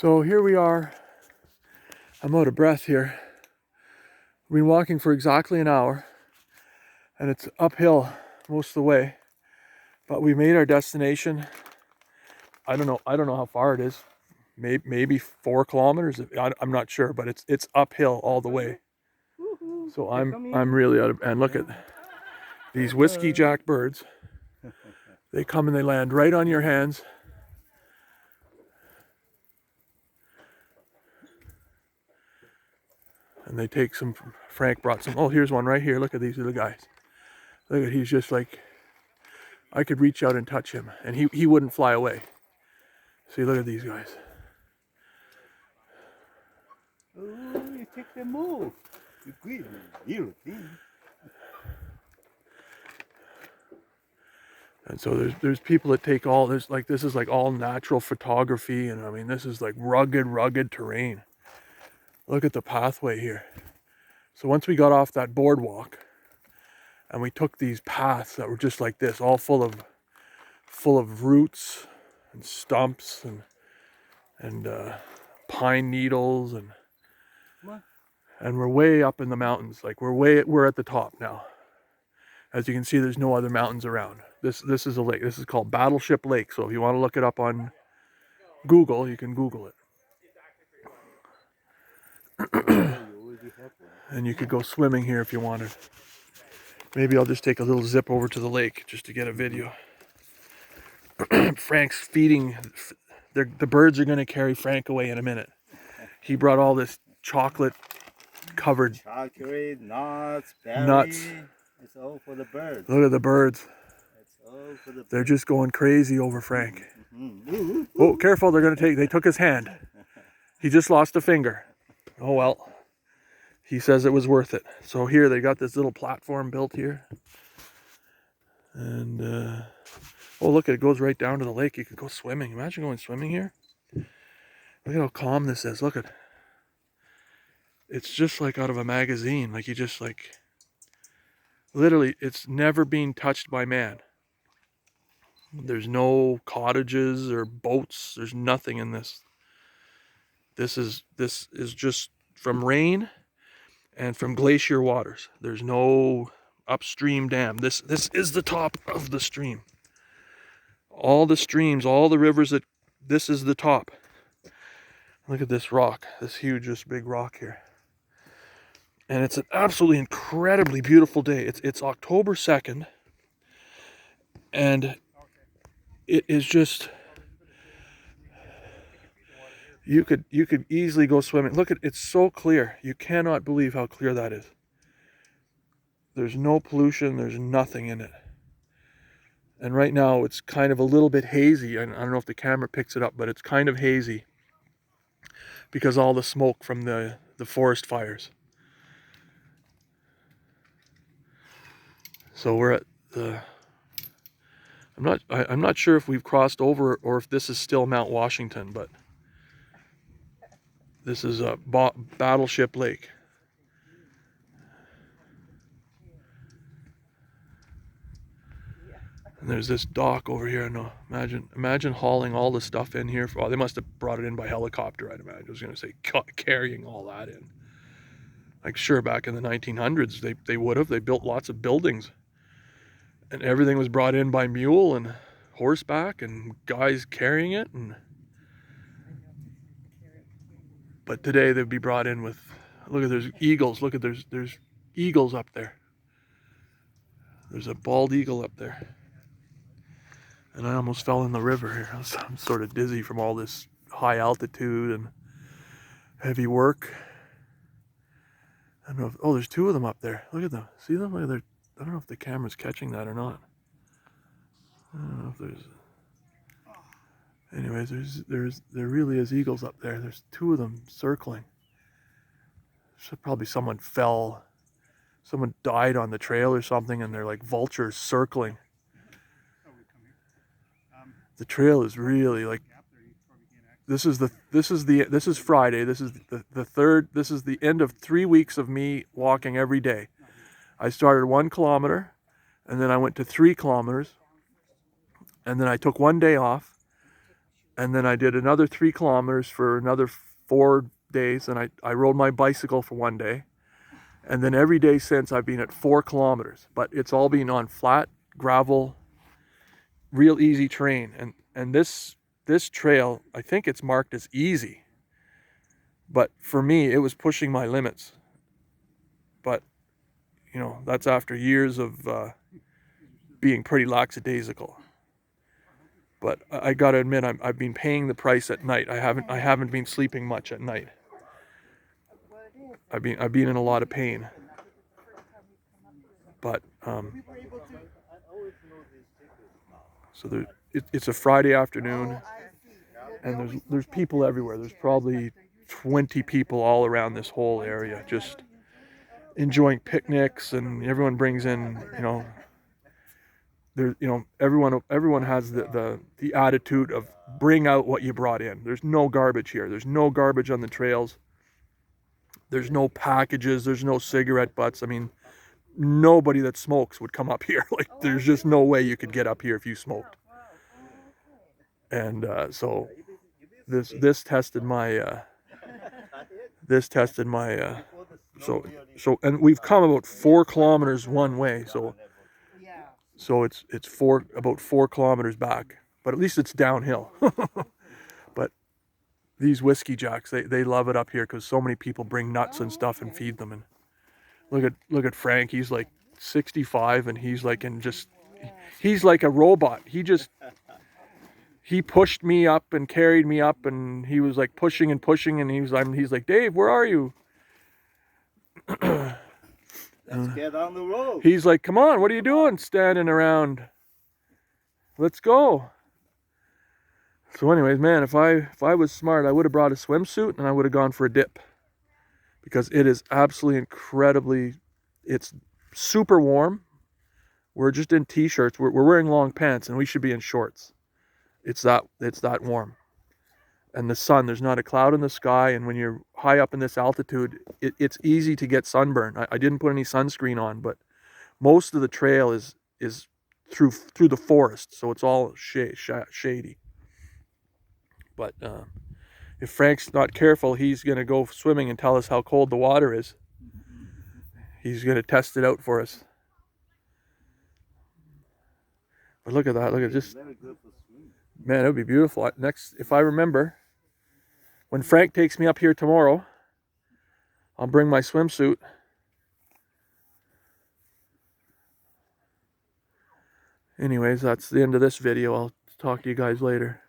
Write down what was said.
So here we are. I'm out of breath here. We've been walking for exactly an hour and it's uphill most of the way, but we made our destination. I don't know how far it is. Maybe 4 kilometers. I'm not sure, but it's uphill all the way. So I'm really out of, and look at these whiskey jack birds. They come and they land right on your hands. And they take some. Frank brought some. Oh, here's one right here. Look at these little guys. Look at, he's just like, I could reach out and touch him and he wouldn't fly away. See, look at these guys. Oh, you take them off. You good little thing. And so there's people that take all this, like this is like all natural photography, and I mean this is like rugged terrain. Look at the pathway here. So once we got off that boardwalk and we took these paths that were just like this, all full of roots and stumps and pine needles, and we're way up in the mountains. Like we're at the top now. As you can see, there's no other mountains around. This is a lake. This is called Battleship Lake. So if you want to look it up on Google, you can Google it. And you could go swimming here if you wanted. Maybe I'll just take a little zip over to the lake just to get a video. Frank's feeding. The birds are going to carry Frank away in a minute. He brought all this chocolate covered chocolate, nuts, berry. Nuts. It's all for the birds. Look at the birds. It's all for the birds. They're just going crazy over Frank. Mm-hmm. Oh, careful, they took his hand. He just lost a finger. Oh well. He says it was worth it. So here they got this little platform built here. And oh look, it goes right down to the lake. You could go swimming. Imagine going swimming here. Look at how calm this is. Look at, it's just like out of a magazine. Like you just like, literally, it's never been touched by man. There's no cottages or boats. There's nothing in this. This is just from rain and from glacier waters. There's no upstream dam. This is the top of the stream. All the streams, all the rivers, this is the top. Look at this rock, this huge, this big rock here. And it's an absolutely incredibly beautiful day. It's October 2nd, and it is just, you could easily go swimming. Look at, it's so clear. You cannot believe how clear that is. There's no pollution, there's nothing in it. And right now it's kind of a little bit hazy. I don't know if the camera picks it up, but it's kind of hazy because all the smoke from the forest fires. So we're at the, I'm not sure if we've crossed over or if this is still Mount Washington, but this is a Battleship Lake. And there's this dock over here. No, imagine hauling all the stuff in here. They must have brought it in by helicopter, I'd imagine. I was going to say carrying all that in. Like sure, back in the 1900s, they would have. They built lots of buildings. And everything was brought in by mule and horseback and guys carrying it. But today they'd be brought in with, look at, there's eagles. Look at, there's eagles up there. There's a bald eagle up there. And I almost fell in the river here. I'm sort of dizzy from all this high altitude and heavy work. I don't know if, oh, there's 2 of them up there. Look at them. See them? Look at their, I don't know if the camera's catching that or not. I don't know if there's, anyways, there really is eagles up there. There's 2 of them circling. So probably someone fell, someone died on the trail or something, and they're like vultures circling. The trail is really like, this is Friday. This is the third, this is the end of 3 weeks of me walking every day. I started 1 kilometer, and then I went to 3 kilometers, and then I took 1 day off, And then I did another 3 kilometers for another 4 days. And I rode my bicycle for 1 day. And then every day since, I've been at 4 kilometers. But it's all been on flat, gravel, real easy terrain. And this trail, I think it's marked as easy. But for me, it was pushing my limits. But, you know, that's after years of being pretty lackadaisical. But I gotta admit, I've been paying the price at night. I haven't been sleeping much at night. I've been in a lot of pain. But so it's a Friday afternoon, and there's people everywhere. There's probably 20 people all around this whole area, just enjoying picnics, and everyone brings in, you know, everyone has the attitude of bring out what you brought in. There's no garbage here. There's no garbage on the trails. There's no packages. There's no cigarette butts. I mean, nobody that smokes would come up here. Like, there's just no way you could get up here if you smoked. And so this tested my so and we've come about 4 kilometers one way. So it's about 4 kilometers back, but at least it's downhill. But these whiskey jacks, they love it up here because so many people bring nuts and stuff and feed them. And look at Frank. He's like 65, and he's like he's like a robot. He pushed me up and carried me up, and he was like pushing and pushing, and he's like, Dave, where are you? Let's get on the road. He's like, come on, what are you doing standing around? Let's go. So anyways, man, if I was smart, I would have brought a swimsuit and I would have gone for a dip. Because it is absolutely incredibly, it's super warm. We're just in t-shirts. We're wearing long pants, and we should be in shorts. It's that warm. And the sun, there's not a cloud in the sky, and when you're high up in this altitude, it's easy to get sunburn. I didn't put any sunscreen on, but most of the trail is through the forest, so it's all shady. But if Frank's not careful, he's going to go swimming and tell us how cold the water is. He's going to test it out for us. But look at that. Look at this. Man, it would be beautiful. Next, if I remember, when Frank takes me up here tomorrow, I'll bring my swimsuit. Anyways, that's the end of this video. I'll talk to you guys later.